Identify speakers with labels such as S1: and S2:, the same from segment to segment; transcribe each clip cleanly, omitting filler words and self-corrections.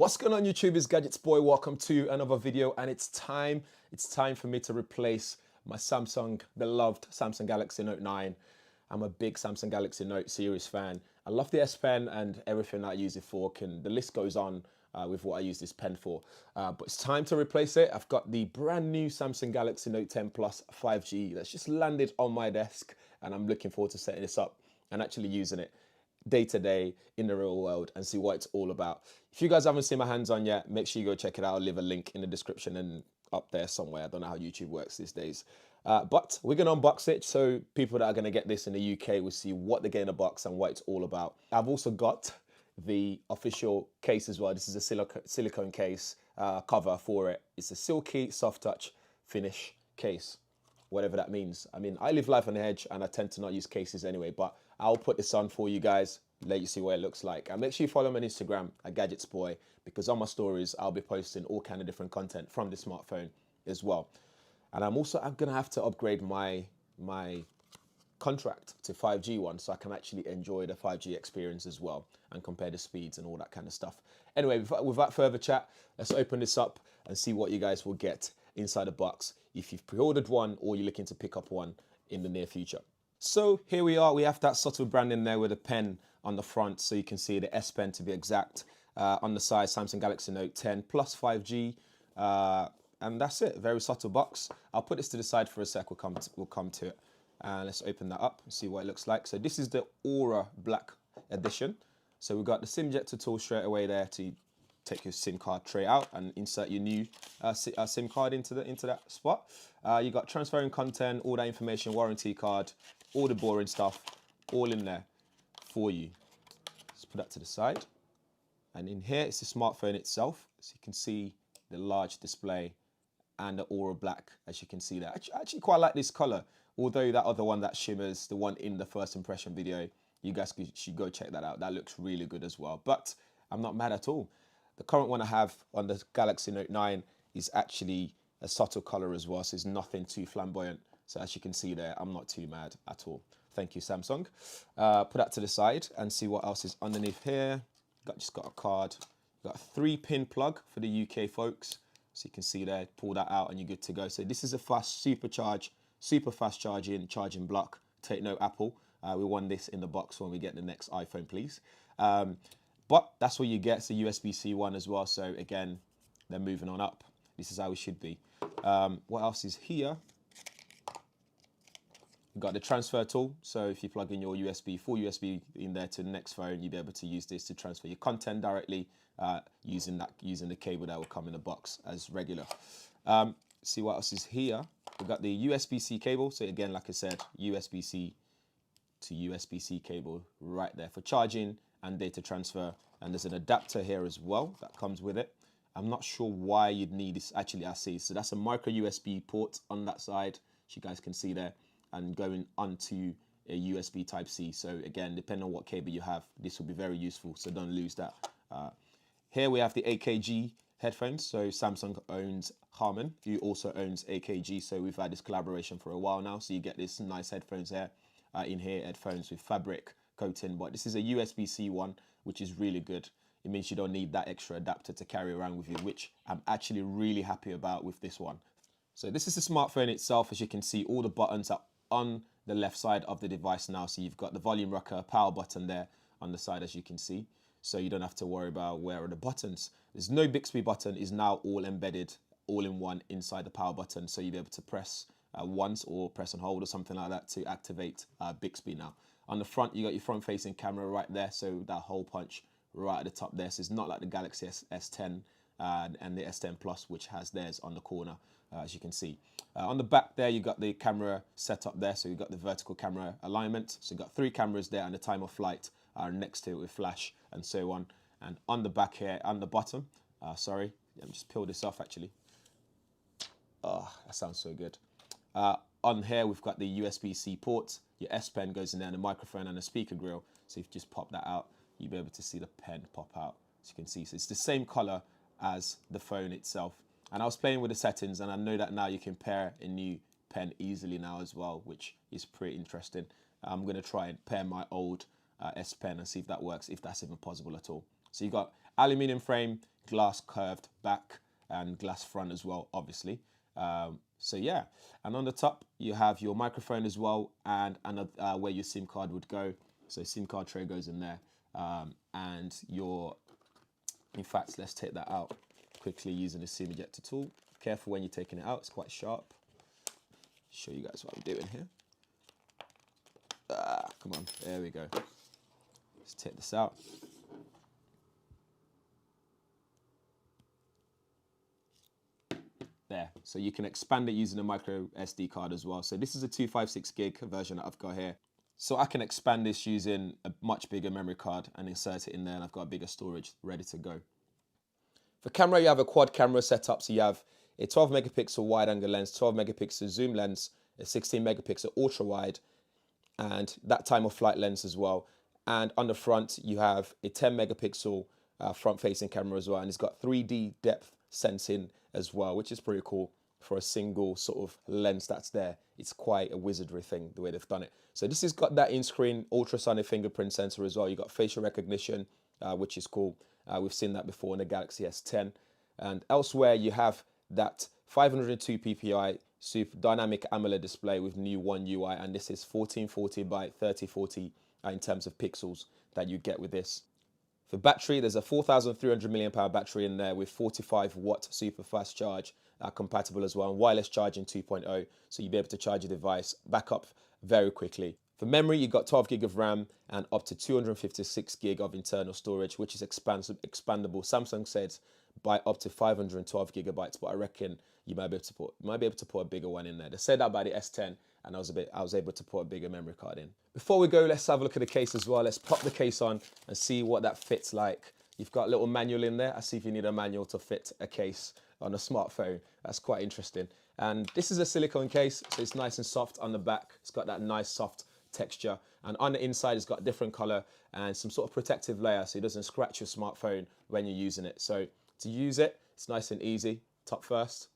S1: What's going on YouTube? It's Gadgets Boy. Welcome to another video, and it's time for me to replace my Samsung, beloved Samsung Galaxy Note 9. I'm a big Samsung Galaxy Note series fan. I love the S Pen and everything that I use it for. The list goes on with what I use this pen for. But it's time to replace it. I've got the brand new Samsung Galaxy Note 10 Plus 5G that's just landed on my desk, and I'm looking forward to setting this up and actually using it day to day in the real world and see what it's all about. If you guys haven't seen my hands on yet, make sure you go check it out. I'll leave a link in the description and up there somewhere. I don't know how YouTube works these days. But we're going to unbox it so people that are going to get this in the UK will see what they get in the box and what it's all about. I've also got the official case as well. This is a silicone case cover for it. It's a silky, soft touch finish case, whatever that means. I mean, I live life on the edge and I tend to not use cases anyway, but I'll put this on for you guys, let you see what it looks like. And make sure you follow me on Instagram at GadgetsBoy, because on my stories, I'll be posting all kind of different content from the smartphone as well. And I'm gonna have to upgrade my contract to 5G one so I can actually enjoy the 5G experience as well and compare the speeds and all that kind of stuff. Anyway, without further chat, let's open this up and see what you guys will get inside the box if you've pre-ordered one or you're looking to pick up one in the near future. So here we are. We have that subtle branding there with a pen on the front, so you can see the S Pen to be exact. On the side, Samsung Galaxy Note 10 Plus 5G. And that's it, very subtle box. I'll put this to the side for a sec, we'll come to it. Let's open that up and see what it looks like. So this is the Aura Black Edition. So we've got the SIM ejector tool straight away there to take your SIM card tray out and insert your new SIM card into that spot. You got transferring content, all that information, warranty card, all the boring stuff, all in there for you. Let's put that to the side. And in here, it's the smartphone itself. So you can see the large display and the Aura Black, as you can see there. I actually quite like this color, although that other one that shimmers, the one in the first impression video, you guys should go check that out. That looks really good as well, but I'm not mad at all. The current one I have on the Galaxy Note 9 is actually a subtle color as well, so it's nothing too flamboyant. So as you can see there, I'm not too mad at all. Thank you, Samsung. Put that to the side and see what else is underneath here. Just got a card. Got a 3-pin plug for the UK folks. So you can see there, pull that out and you're good to go. So this is a super fast charging block. Take note, Apple. We want this in the box when we get the next iPhone, please. But that's what you get. It's a USB-C one as well. So again, they're moving on up. This is how it should be. What else is here? We've got the transfer tool. So if you plug in your full USB in there to the next phone, you'll be able to use this to transfer your content directly using the cable that will come in the box as regular. See what else is here. We've got the USB-C cable. So again, like I said, USB-C to USB-C cable right there for charging and data transfer. And there's an adapter here as well that comes with it. I'm not sure why you'd need this. Actually, I see. So that's a micro USB port on that side, which you guys can see there, and going onto a USB Type-C. So again, depending on what cable you have, this will be very useful. So don't lose that. Here we have the AKG headphones. So Samsung owns Harman, who also owns AKG. So we've had this collaboration for a while now. So you get this nice headphones here. In here, headphones with fabric coating, but this is a USB-C one, which is really good. It means you don't need that extra adapter to carry around with you, which I'm actually really happy about with this one. So this is the smartphone itself. As you can see, all the buttons are on the left side of the device now. So you've got the volume rocker, power button there on the side, as you can see. So you don't have to worry about where are the buttons. There's no Bixby button, is now all embedded, all in one inside the power button. So you'll be able to press once or press and hold or something like that to activate Bixby now. On the front, you got your front-facing camera right there, so that hole punch right at the top there. So it's not like the Galaxy S10 and the S10 Plus, which has theirs on the corner, as you can see. On the back there, you got the camera set up there, so you got the vertical camera alignment. So you got 3 cameras there, and the time of flight next to it with flash and so on. And on the back here, on the bottom, sorry, let me just peel this off actually. Oh, that sounds so good. On here, we've got the USB-C port. Your S Pen goes in there, and a microphone and a speaker grill. So if you just pop that out, you'll be able to see the pen pop out, as you can see. So it's the same color as the phone itself. And I was playing with the settings, and I know that now you can pair a new pen easily now as well, which is pretty interesting. I'm going to try and pair my old S Pen and see if that works, if that's even possible at all. So you got Aluminium frame, glass curved back, and glass front as well, obviously. So yeah, and on the top you have your microphone as well, and another where your SIM card would go. So SIM card tray goes in there, and in fact, let's take that out quickly using the SIM ejector tool. Careful when you're taking it out; it's quite sharp. Show you guys what I'm doing here. Come on, there we go. Let's take this out. There, so you can expand it using a micro SD card as well. So this is a 256 gig version that I've got here. So I can expand this using a much bigger memory card and insert it in there, and I've got a bigger storage ready to go. For camera, you have a quad camera setup. So you have a 12 megapixel wide angle lens, 12 megapixel zoom lens, a 16 megapixel ultra wide, and that time of flight lens as well. And on the front, you have a 10 megapixel front facing camera as well. And it's got 3D depth sensing as well, which is pretty cool for a single sort of lens that's there. It's quite a wizardry thing, the way they've done it. So this has got that in-screen ultrasonic fingerprint sensor as well. You got facial recognition, which is cool. We've seen that before in the Galaxy S10. And elsewhere, you have that 502 ppi super dynamic AMOLED display with new One UI, and this is 1440 by 3040 in terms of pixels that you get with this. For battery, there's a 4,300 milliamp hour battery in there with 45 watt super fast charge compatible as well, and wireless charging 2.0, so you'll be able to charge your device back up very quickly. For memory, you've got 12 gig of RAM and up to 256 gig of internal storage, which is expandable. Samsung said by up to 512 gigabytes, but I reckon you might be able to put a bigger one in there. They said that by the S10, and I was able to put a bigger memory card in. Before we go, let's have a look at the case as well. Let's pop the case on and see what that fits like. You've got a little manual in there. I see if you need a manual to fit a case on a smartphone. That's quite interesting. And this is a silicone case, so it's nice and soft on the back. It's got that nice soft texture, and on the inside it's got a different color and some sort of protective layer so it doesn't scratch your smartphone when you're using it. So to use it, it's nice and easy. Top first,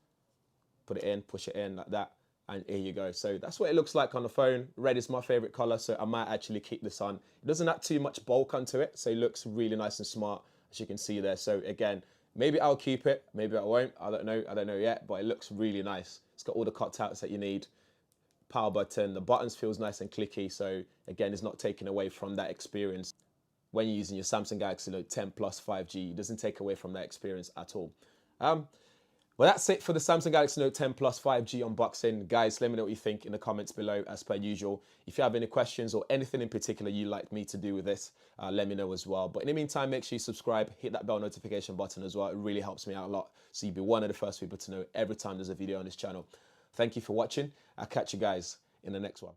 S1: put it in, push it in like that, and here you go. So that's what it looks like on the phone. Red is my favorite color, so I might actually keep this on. It doesn't have too much bulk onto it, so it looks really nice and smart, as you can see there. So again, maybe I'll keep it, maybe I won't, I don't know yet, but it looks really nice. It's got all the cutouts that you need. Power button, the buttons feels nice and clicky, so again, it's not taking away from that experience when you're using your Samsung Galaxy Note 10 Plus 5G. It doesn't take away from that experience at all. Well, that's it for the Samsung Galaxy Note 10 Plus 5G unboxing. Guys, let me know what you think in the comments below, as per usual. If you have any questions or anything in particular you'd like me to do with this, let me know as well. But in the meantime, make sure you subscribe, hit that bell notification button as well. It really helps me out a lot, so you'll be one of the first people to know every time there's a video on this channel. Thank you for watching. I'll catch you guys in the next one.